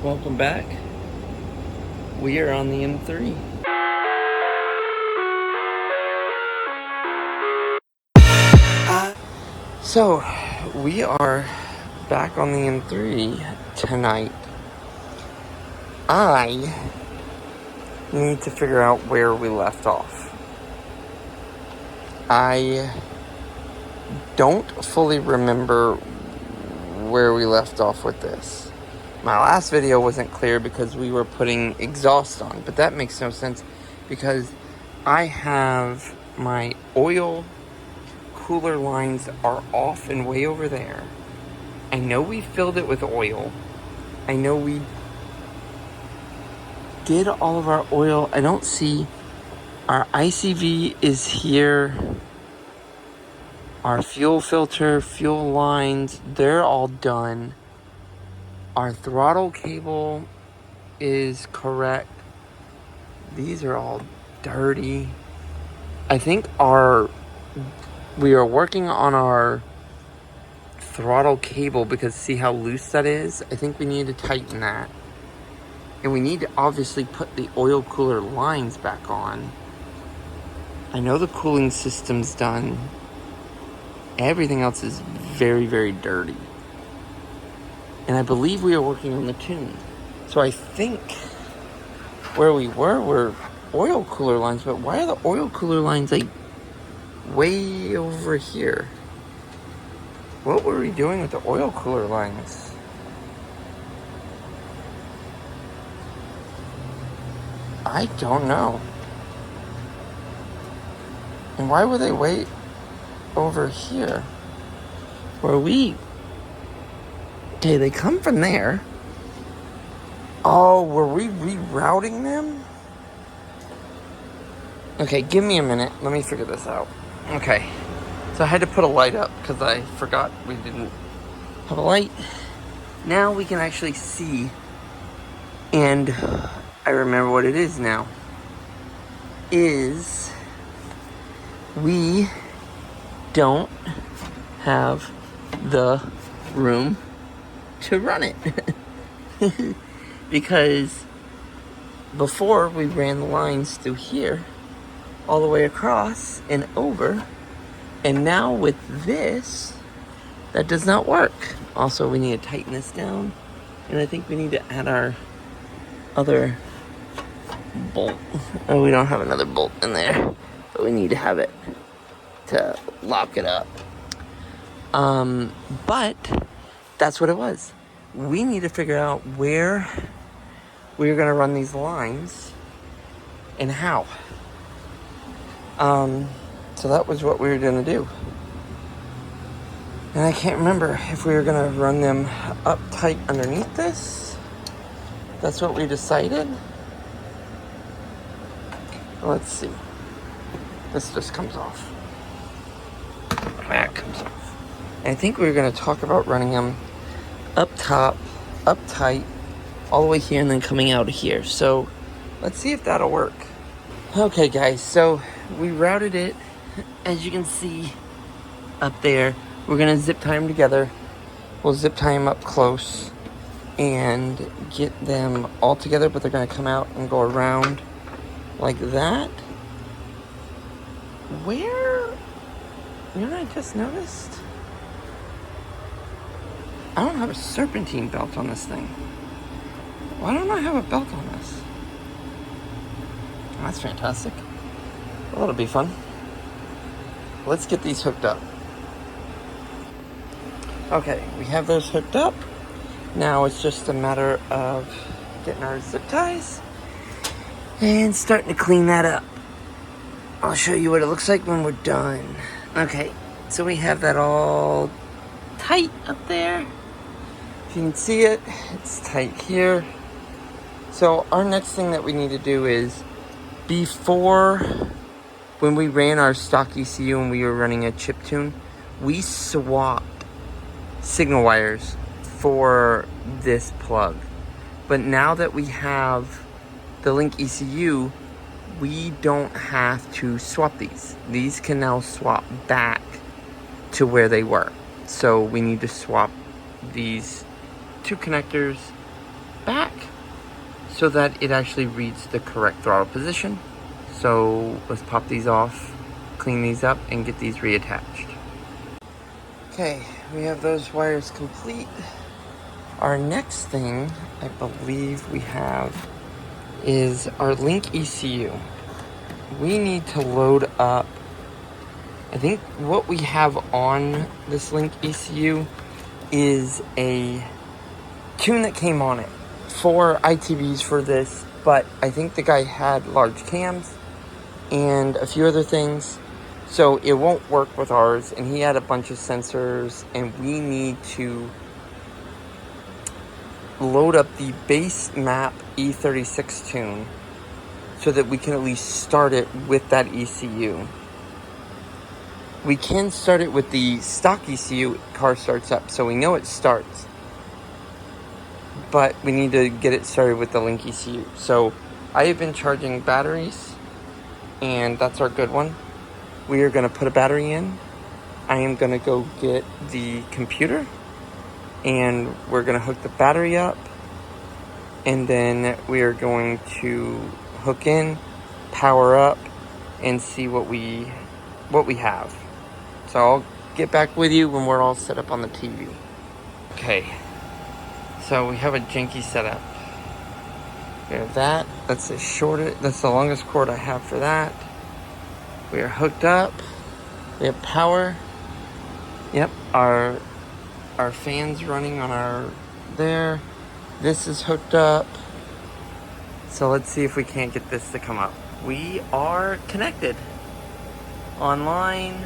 Welcome back. We are on the M3. So, we are back on the M3 tonight. I need to figure out where we left off. I don't fully remember where we left off with this. My last video wasn't clear because we were putting exhaust on, but that makes no sense because I have my oil cooler lines are off and way over there. I know we filled it with oil. I know we did all of our oil. I don't see our ICV is here. Our fuel filter, fuel lines, they're all done. Our throttle cable is correct. These are all dirty. I think we are working on our throttle cable because see how loose that is? I think we need to tighten that. And we need to obviously put the oil cooler lines back on. I know the cooling system's done. Everything else is very, very dirty. And I believe we are working on the tune. So I think where we were oil cooler lines, but why are the oil cooler lines like way over here? What were we doing with the oil cooler lines? I don't know. And why were they way over here? Okay, they come from there. Oh, were we rerouting them? Okay, give me a minute. Let me figure this out. Okay, so I had to put a light up because I forgot we didn't have a light. Now we can actually see, and I remember what it is now. We don't have the room to run it. Because before we ran the lines through here all the way across and over, and now with this that does not work. Also, we need to tighten this down, and I think we need to add our other bolt. Oh, we don't have another bolt in there, but we need to have it to lock it up. But that's what it was. We need to figure out where we're going to run these lines and how. So that was what we were going to do. And I can't remember if we were going to run them up tight underneath this. That's what we decided. Let's see. This just comes off. That comes off. And I think we were going to talk about running them up top, up tight, all the way here, and then coming out of here. So let's see if that'll work. Okay, guys, so we routed it, as you can see up there. We're gonna zip tie them together. We'll zip tie them up close and get them all together, but they're gonna come out and go around like that. Where? You know what I just noticed? I don't have a serpentine belt on this thing. Why don't I have a belt on this? That's fantastic. Well, that'll be fun. Let's get these hooked up. Okay, we have those hooked up. Now it's just a matter of getting our zip ties and starting to clean that up. I'll show you what it looks like when we're done. Okay, so we have that all tight up there. If you can see it, it's tight here. So our next thing that we need to do is, before, when we ran our stock ECU and we were running a chip tune, we swapped signal wires for this plug. But now that we have the Link ECU, we don't have to swap these. These can now swap back to where they were. So we need to swap these two connectors back so that it actually reads the correct throttle position. So let's pop these off, clean these up, and get these reattached. Okay, we have those wires complete. Our next thing I believe we have is our link ECU. We need to load up, I think what we have on this link ECU is a tune that came on it. 4 ITBs for this, but I think the guy had large cams and a few other things, so it won't work with ours, and he had a bunch of sensors, and we need to load up the base map E36 tune so that we can at least start it with that ECU. We can start it with the stock ECU, car starts up, so we know it starts. But we need to get it started with the link ECU. So I have been charging batteries, and that's our good one. We are going to put a battery in. I am going to go get the computer, and we're going to hook the battery up, and then we are going to hook in, power up, and see what we have. So I'll get back with you when we're all set up on the TV. Okay, so we have a janky setup. We have that. That's the longest cord I have for that. We are hooked up. We have power. Yep, our fan's running on our there. This is hooked up. So let's see if we can't get this to come up. We are connected. Online.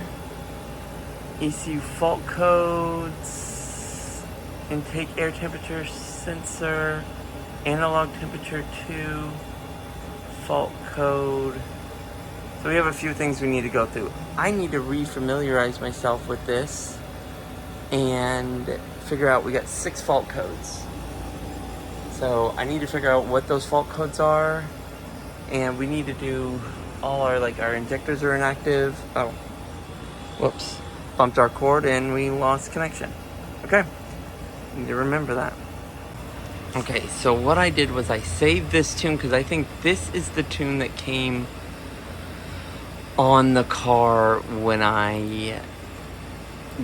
ECU fault codes. Intake air temperature sensor. Analog temperature 2. Fault code. So we have a few things we need to go through. I need to re-familiarize myself with this and figure out, we got 6 fault codes. So I need to figure out what those fault codes are, and we need to do all our injectors are inactive. Oh, whoops, bumped our cord and we lost connection. Okay, need to remember that. Okay, so what I did was I saved this tune because I think this is the tune that came on the car when I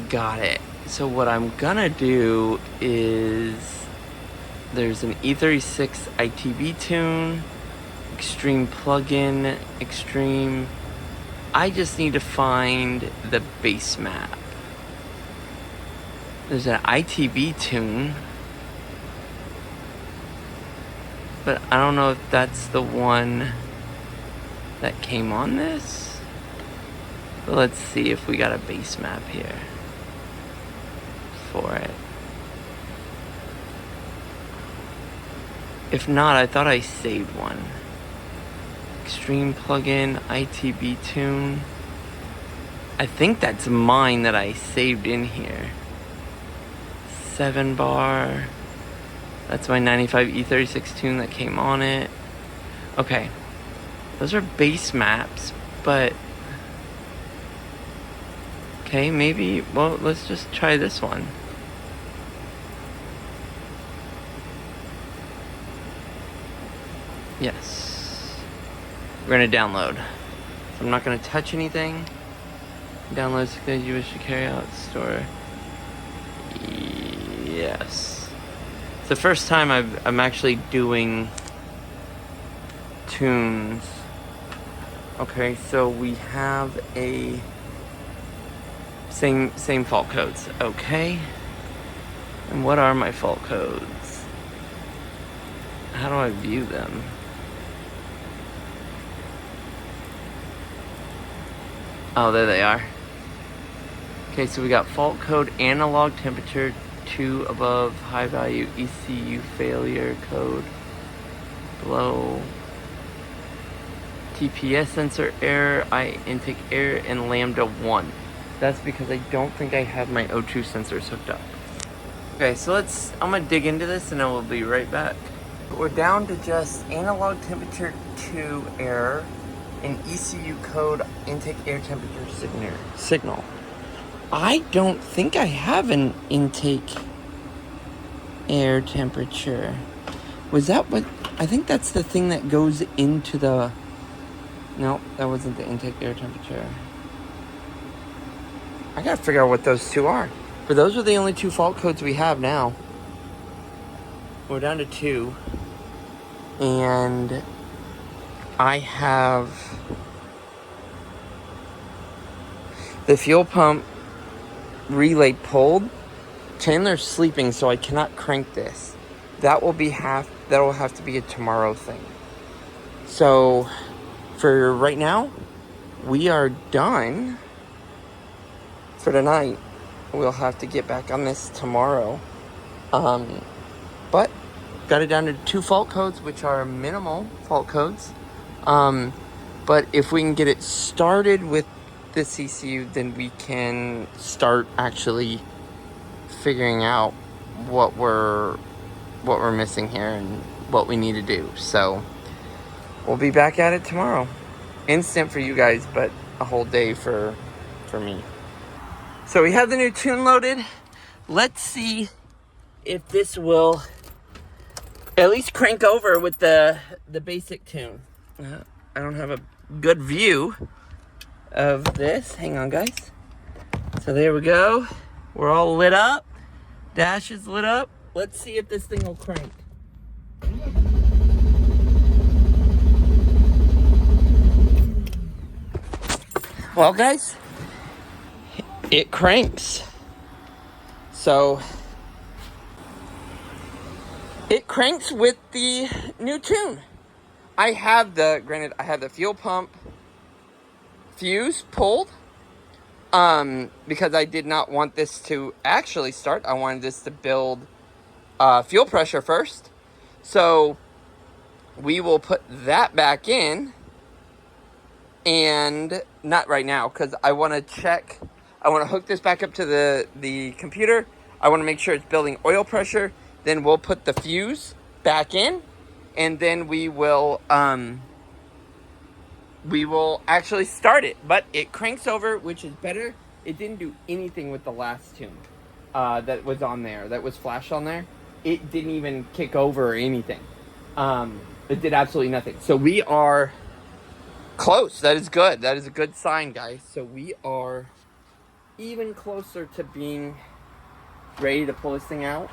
got it. So what I'm gonna do is, there's an E36 ITB tune, Extreme plugin, Extreme. I just need to find the base map. There's an ITB tune, but I don't know if that's the one that came on this. But let's see if we got a base map here for it. If not, I thought I saved one. Extreme plugin, ITB tune. I think that's mine that I saved in here. 7 bar. That's my 95 E36 tune that came on it. Okay. Those are base maps, but... Okay, maybe... Well, let's just try this one. Yes. We're going to download. So I'm not going to touch anything. Download things you wish to carry out, store. Yes. It's the first time I'm actually doing tunes. Okay, so we have a same fault codes. Okay. And what are my fault codes? How do I view them? Oh, there they are. Okay, so we got fault code, analog temperature 2 above, high value ECU failure code below, TPS sensor error, intake error, and lambda 1. That's because I don't think I have my O2 sensors hooked up. Okay, so I'm gonna dig into this and then we'll be right back. We're down to just analog temperature 2 error and ECU code, intake air temperature signal. I don't think I have an intake air temperature. Was that what? I think that's the thing that goes into the... No, that wasn't the intake air temperature. I gotta figure out what those two are. But those are the only two fault codes we have now. We're down to 2. And I have the fuel pump relay pulled. Chandler's sleeping, so I cannot crank this. That'll have to be a tomorrow thing. So for right now, we are done for tonight. We'll have to get back on this tomorrow. But got it down to 2 fault codes, which are minimal fault codes. But if we can get it started with this ECU, then we can start actually figuring out what we're missing here and what we need to do. So we'll be back at it tomorrow. Instant for you guys, but a whole day for me. So we have the new tune loaded. Let's see if this will at least crank over with the basic tune. I don't have a good view of this. Hang on, guys. So there we go. We're all lit up. Dash is lit up. Let's see if this thing will crank. Well, guys, it cranks. So it cranks with the new tune. I have the fuel pump fuse pulled because I did not want this to actually start. I wanted this to build fuel pressure first. So we will put that back in, and not right now because I want to check. I want to hook this back up to the computer. I want to make sure it's building oil pressure. Then we'll put the fuse back in, and then we will actually start it. But it cranks over, which is better. It didn't do anything with the last tune that was on there, that was flashed on there. It didn't even kick over or anything. It did absolutely nothing. So we are close. That is good. That is a good sign, guys. So we are even closer to being ready to pull this thing out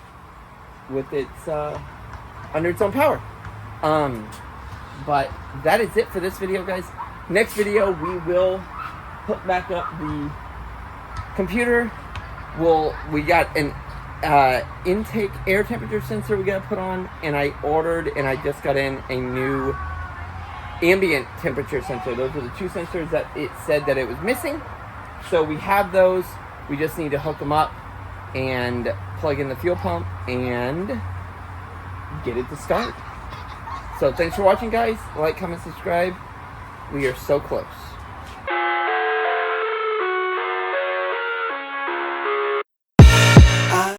with its under its own power. But that is it for this video, guys. Next video, we will put back up the computer. We got an intake air temperature sensor we got to put on, and I just got in a new ambient temperature sensor. Those are the 2 sensors that it said that it was missing. So we have those. We just need to hook them up and plug in the fuel pump and get it to start. So thanks for watching, guys. Like, comment, subscribe. We are so close.